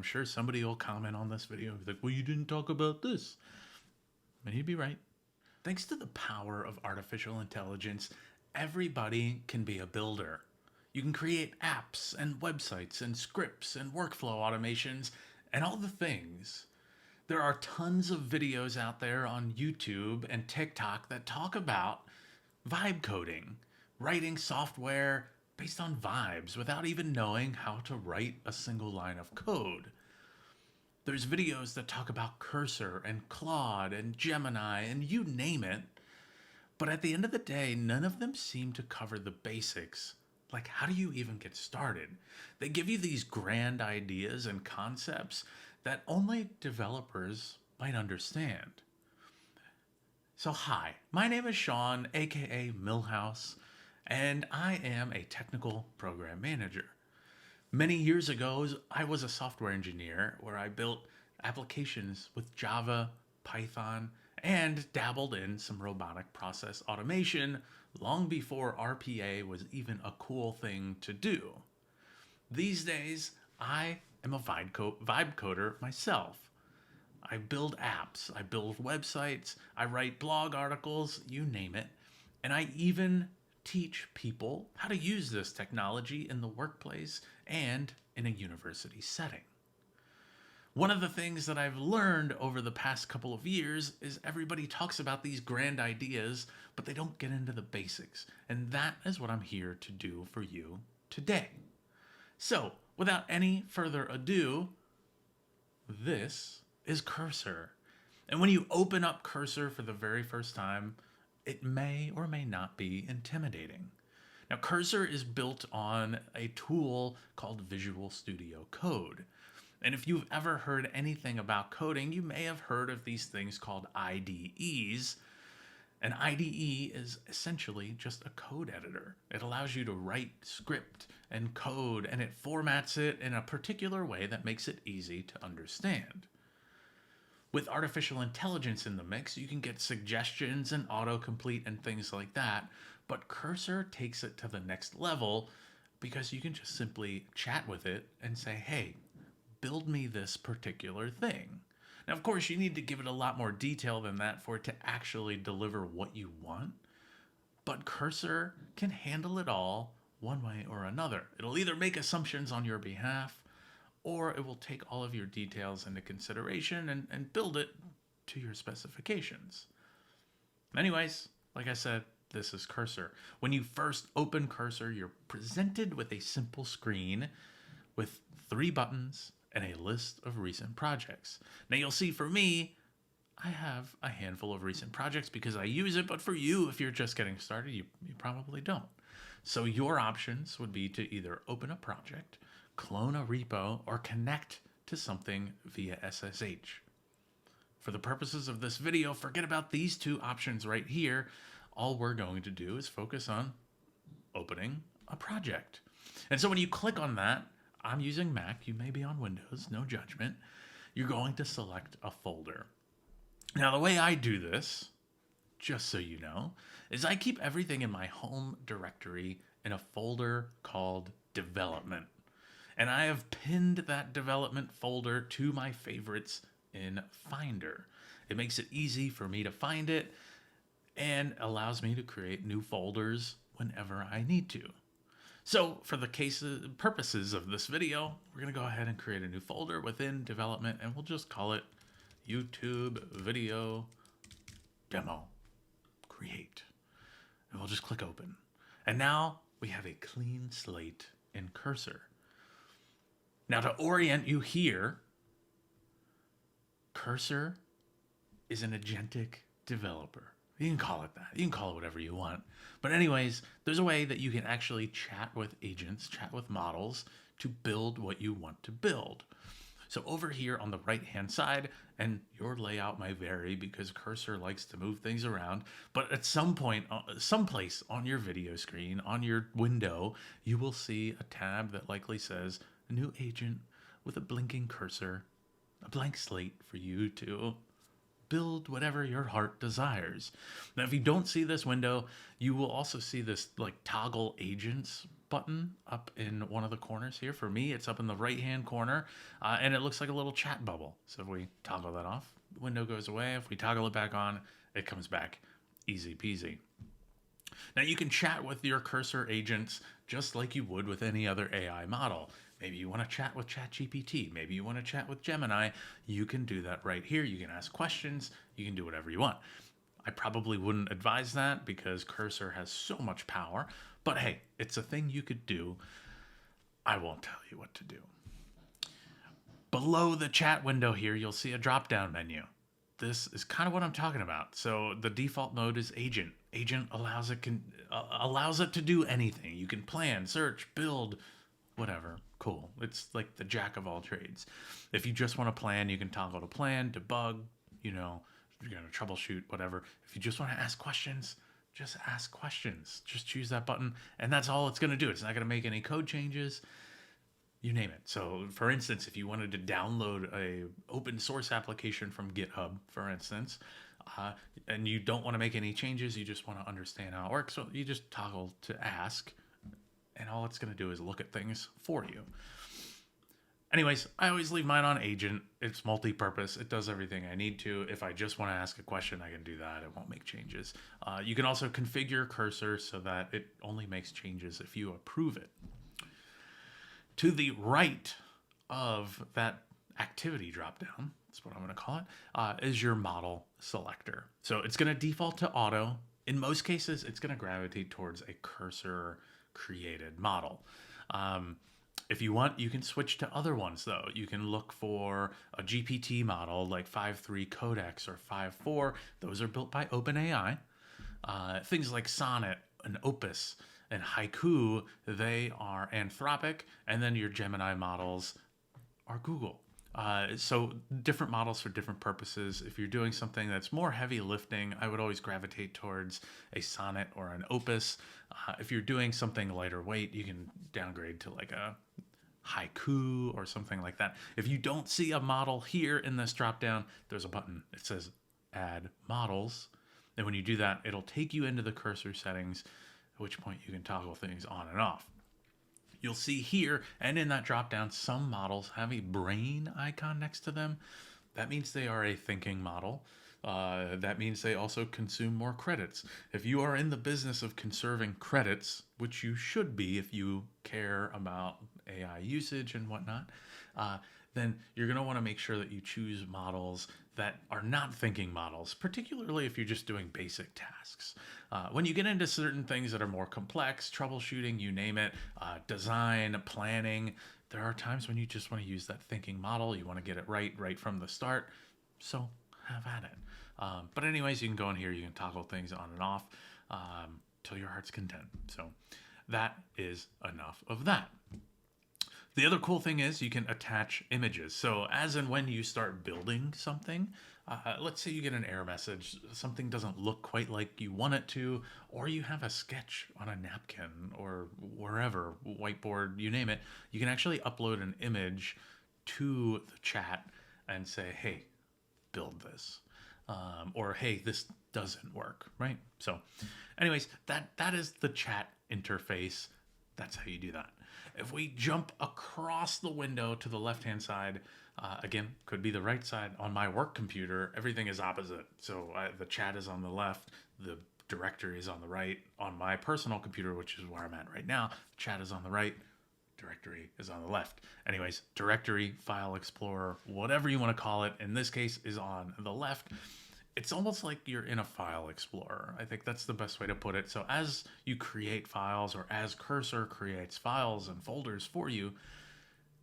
sure somebody will comment on this video and be like, well, you didn't talk about this. And he'd be right. Thanks to the power of artificial intelligence, everybody can be a builder. You can create apps and websites and scripts and workflow automations and all the things. There are tons of videos out there on YouTube and TikTok that talk about vibe coding, writing software based on vibes without even knowing how to write a single line of code. There's videos that talk about Cursor and Claude and Gemini and you name it. But at the end of the day, none of them seem to cover the basics. Like, how do you even get started? They give you these grand ideas and concepts that only developers might understand. So hi, my name is Sean, aka Millhouse, and I am a technical program manager. Many years ago, I was a software engineer where I built applications with Java, Python, and dabbled in some robotic process automation long before RPA was even a cool thing to do. These days, I am a vibe coder myself. I build apps, I build websites, I write blog articles, you name it, and I even teach people how to use this technology in the workplace and in a university setting. One of the things that I've learned over the past couple of years is everybody talks about these grand ideas, but they don't get into the basics. And that is what I'm here to do for you today. So, without any further ado, this is Cursor. And when you open up Cursor for the very first time, it may or may not be intimidating. Now, Cursor is built on a tool called Visual Studio Code. And if you've ever heard anything about coding, you may have heard of these things called IDEs. An IDE is essentially just a code editor. It allows you to write script and code, and it formats it in a particular way that makes it easy to understand. With artificial intelligence in the mix, you can get suggestions and autocomplete and things like that, but Cursor takes it to the next level because you can just simply chat with it and say, hey, build me this particular thing. Now, of course, you need to give it a lot more detail than that for it to actually deliver what you want, but Cursor can handle it all one way or another. It'll either make assumptions on your behalf, or it will take all of your details into consideration and build it to your specifications. Anyways, like I said, this is Cursor. When you first open Cursor, you're presented with a simple screen with 3 buttons and a list of recent projects. Now you'll see for me, I have a handful of recent projects because I use it, but for you, if you're just getting started, you probably don't. So your options would be to either open a project, clone a repo, or connect to something via SSH. For the purposes of this video, forget about these 2 options right here. All we're going to do is focus on opening a project. And so when you click on that, I'm using Mac, you may be on Windows, no judgment. You're going to select a folder. Now the way I do this, just so you know, is I keep everything in my home directory in a folder called Development. And I have pinned that development folder to my favorites in Finder. It makes it easy for me to find it and allows me to create new folders whenever I need to. So for the purposes of this video, we're going to go ahead and create a new folder within development, and we'll just call it YouTube Video Demo Create. And we'll just click open. And now we have a clean slate in Cursor. Now to orient you here, Cursor is an agentic developer. You can call it that. You can call it whatever you want. But anyways, there's a way that you can actually chat with agents, chat with models to build what you want to build. So over here on the right-hand side, and your layout may vary because Cursor likes to move things around, but at some point, someplace on your video screen, on your window, you will see a tab that likely says New Agent with a blinking cursor, a blank slate for you to build whatever your heart desires. Now, if you don't see this window, you will also see this like toggle agents button up in one of the corners here. For me, it's up in the right-hand corner, and it looks like a little chat bubble. So if we toggle that off, the window goes away. If we toggle it back on, it comes back. Easy peasy. Now you can chat with your cursor agents just like you would with any other AI model. Maybe you want to chat with ChatGPT. Maybe you want to chat with Gemini. You can do that right here. You can ask questions. You can do whatever you want. I probably wouldn't advise that because Cursor has so much power. But hey, it's a thing you could do. I won't tell you what to do. Below the chat window here, you'll see a drop-down menu. This is kind of what I'm talking about. So the default mode is agent. Agent allows it to do anything. You can plan, search, build, whatever. Cool. It's like the jack of all trades. If you just want to plan, you can toggle to plan, debug, you're going to troubleshoot, whatever. If you just want to ask questions, just ask questions. Just choose that button, and that's all it's going to do. It's not going to make any code changes. You name it. So, for instance, if you wanted to download a open source application from GitHub, for instance, and you don't want to make any changes, you just want to understand how it works, so you just toggle to ask, and all it's going to do is look at things for you. Anyways, I always leave mine on agent. It's multi-purpose. It does everything I need to. If I just want to ask a question, I can do that. It won't make changes. You can also configure Cursor so that it only makes changes if you approve it. To the right of that activity dropdown, that's what I'm going to call it, is your model selector. So it's going to default to auto. In most cases, it's going to gravitate towards a Cursor created model. If you want, you can switch to other ones, though. You can look for a GPT model like 5.3 Codex or 5.4. Those are built by OpenAI. Things like Sonnet and Opus and Haiku, they are Anthropic. And then your Gemini models are Google. So different models for different purposes. If you're doing something that's more heavy lifting, I would always gravitate towards a Sonnet or an Opus. If you're doing something lighter weight, you can downgrade to like a Haiku or something like that. If you don't see a model here in this dropdown, there's a button. It says Add Models. And when you do that, it'll take you into the cursor settings, at which point you can toggle things on and off. You'll see here and in that dropdown, some models have a brain icon next to them. That means they are a thinking model. That means they also consume more credits. If you are in the business of conserving credits, which you should be if you care about AI usage and whatnot, then you're going to want to make sure that you choose models that are not thinking models, particularly if you're just doing basic tasks. When you get into certain things that are more complex, troubleshooting, you name it, design, planning, there are times when you just want to use that thinking model. You want to get it right from the start. So have at it. But anyways, you can go in here, you can toggle things on and off till your heart's content. So that is enough of that. The other cool thing is you can attach images. So as and when you start building something, let's say you get an error message, something doesn't look quite like you want it to, or you have a sketch on a napkin or wherever, whiteboard, you name it, you can actually upload an image to the chat and say, hey, build this. Or, hey, this doesn't work, right? So anyways, that is the chat interface. That's how you do that. If we jump across the window to the left-hand side, again, could be the right side. On my work computer, everything is opposite. So the chat is on the left, the directory is on the right. On my personal computer, which is where I'm at right now, the chat is on the right, directory is on the left. Anyways, directory, file explorer, whatever you want to call it, in this case is on the left. It's almost like you're in a file explorer. I think that's the best way to put it. So as you create files, or as Cursor creates files and folders for you,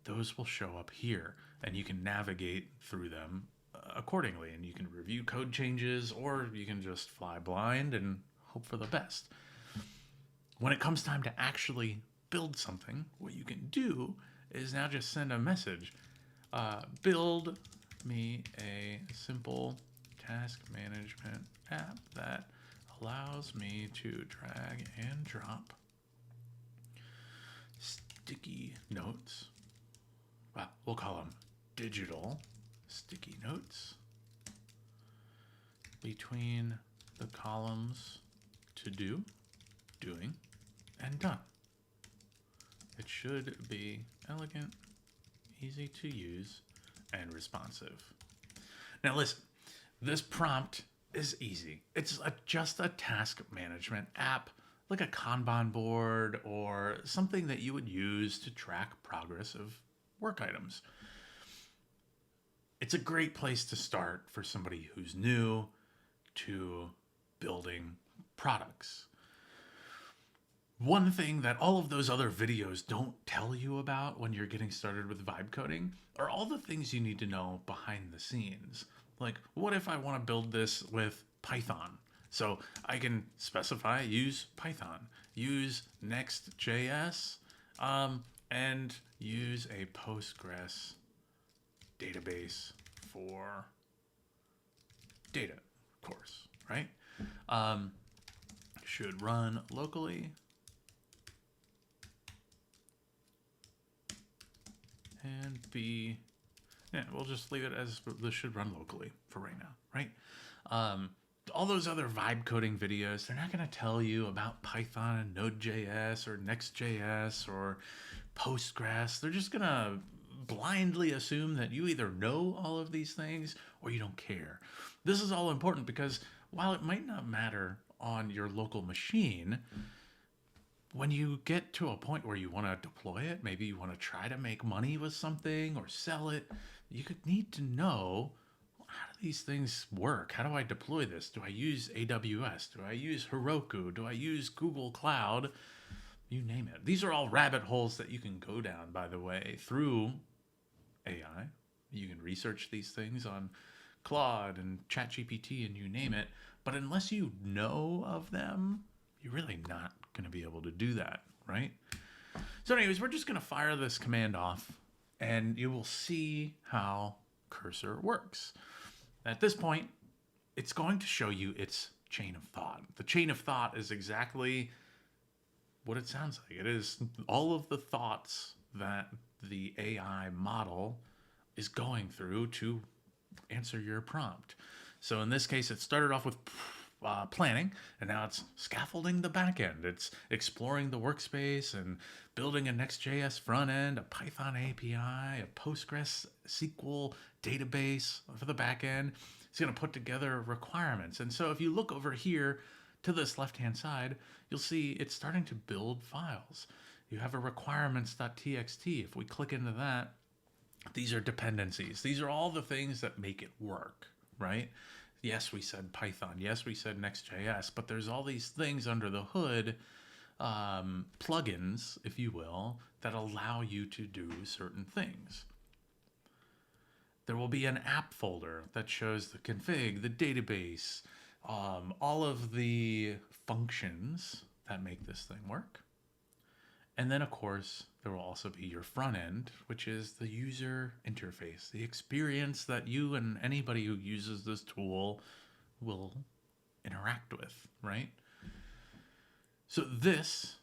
those will show up here and you can navigate through them accordingly, and you can review code changes, or you can just fly blind and hope for the best. When it comes time to actually build something, what you can do is now just send a message. Build me a simple task management app that allows me to drag and drop sticky notes. Well, we'll call them digital sticky notes between the columns to do, doing, and done. It should be elegant, easy to use, and responsive. Now listen, this prompt is easy. It's just a task management app, like a Kanban board or something that you would use to track progress of work items. It's a great place to start for somebody who's new to building products. One thing that all of those other videos don't tell you about when you're getting started with vibe coding are all the things you need to know behind the scenes. Like, what if I want to build this with Python? So I can specify, use Python, use Next.js, and use a Postgres database for data, of course, right? Should run locally. And we'll just leave it as this should run locally for right now, right? All those other vibe coding videos, they're not going to tell you about Python and Node.js or Next.js or Postgres. They're just going to blindly assume that you either know all of these things or you don't care. This is all important because while it might not matter on your local machine, when you get to a point where you want to deploy it, maybe you want to try to make money with something or sell it, you could need to know, how do these things work? How do I deploy this? Do I use AWS? Do I use Heroku? Do I use Google Cloud? You name it. These are all rabbit holes that you can go down, by the way, through AI. You can research these things on Claude and ChatGPT and you name it. But unless you know of them, you're really not going to be able to do that, right? So anyways, we're just going to fire this command off and you will see how Cursor works. At this point, it's going to show you its chain of thought. The chain of thought is exactly what it sounds like. It is all of the thoughts that the AI model is going through to answer your prompt. So in this case, it started off with planning, and now it's scaffolding the back end. It's exploring the workspace and building a Next.js front end, a Python API, a Postgres SQL database for the back end. It's going to put together requirements. And so if you look over here to this left-hand side, you'll see it's starting to build files. You have a requirements.txt. If we click into that, these are dependencies. These are all the things that make it work, right? Yes, we said Python. Yes, we said Next.js, but there's all these things under the hood, plugins, if you will, that allow you to do certain things. There will be an app folder that shows the config, the database, all of the functions that make this thing work. And then, of course, there will also be your front end, which is the user interface, the experience that you and anybody who uses this tool will interact with, right? So this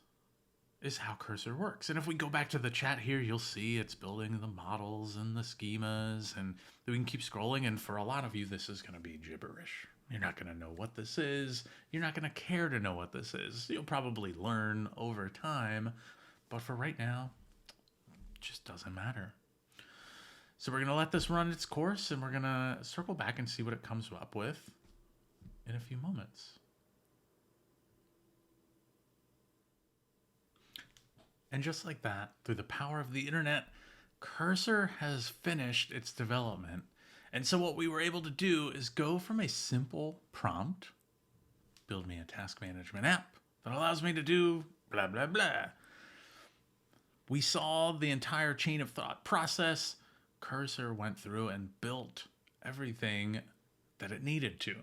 is how Cursor works. And if we go back to the chat here, you'll see it's building the models and the schemas, and we can keep scrolling. And for a lot of you, this is going to be gibberish. You're not going to know what this is. You're not going to care to know what this is. You'll probably learn over time. But for right now, it just doesn't matter. So we're going to let this run its course, and we're going to circle back and see what it comes up with in a few moments. And just like that, through the power of the internet, Cursor has finished its development. And so what we were able to do is go from a simple prompt, build me a task management app that allows me to do blah, blah, blah. We saw the entire chain of thought process. Cursor went through and built everything that it needed to.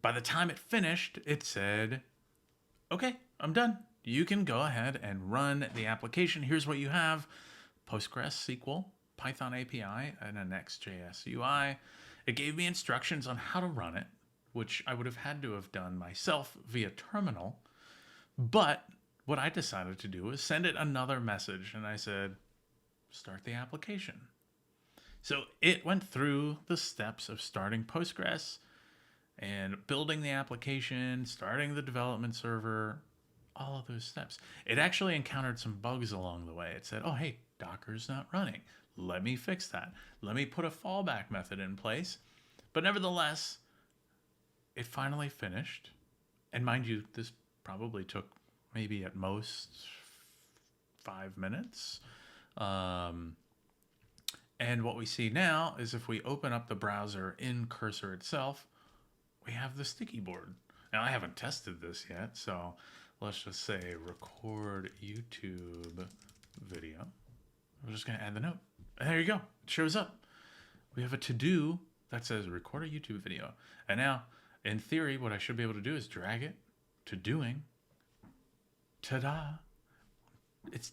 By the time it finished, it said, okay, I'm done. You can go ahead and run the application. Here's what you have: Postgres SQL, Python API, and a Next.js UI. It gave me instructions on how to run it, which I would have had to have done myself via terminal. But what I decided to do is send it another message, and I said, start the application. So it went through the steps of starting Postgres and building the application, starting the development server, all of those steps. It actually encountered some bugs along the way. It said, oh, hey, Docker's not running. Let me fix that. Let me put a fallback method in place. But nevertheless, it finally finished. And mind you, this probably took maybe at most 5 minutes. And what we see now is if we open up the browser in Cursor itself, we have the sticky board. Now, I haven't tested this yet, so let's just say record YouTube video. I'm just going to add the note. And there you go. It shows up. We have a to-do that says record a YouTube video. And now, in theory, what I should be able to do is drag it to doing. Ta-da. It's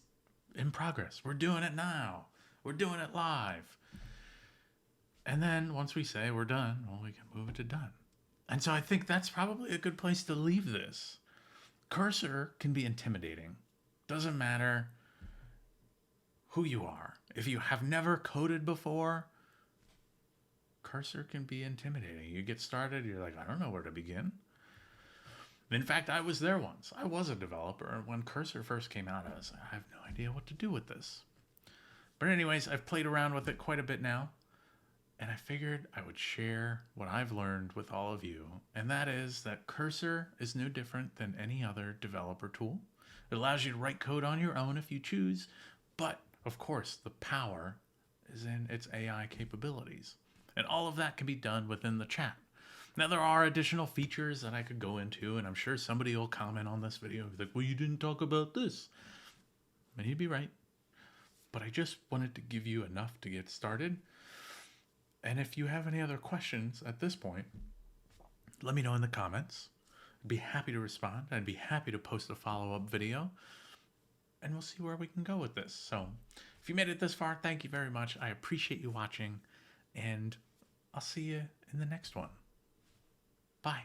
in progress. We're doing it now. We're doing it live. And then once we say we're done, well, we can move it to done. And so I think that's probably a good place to leave this. Cursor can be intimidating. Doesn't matter who you are. If you have never coded before, Cursor can be intimidating. You get started, you're like, I don't know where to begin. In fact, I was there once. I was a developer. When Cursor first came out, I have no idea what to do with this. But anyways, I've played around with it quite a bit now. And I figured I would share what I've learned with all of you. And that is that Cursor is no different than any other developer tool. It allows you to write code on your own if you choose. But, of course, the power is in its AI capabilities. And all of that can be done within the chat. Now, there are additional features that I could go into, and I'm sure somebody will comment on this video and be like, well, you didn't talk about this. And he'd be right. But I just wanted to give you enough to get started. And if you have any other questions at this point, let me know in the comments. I'd be happy to respond. I'd be happy to post a follow-up video. And we'll see where we can go with this. So if you made it this far, thank you very much. I appreciate you watching. And I'll see you in the next one. Bye.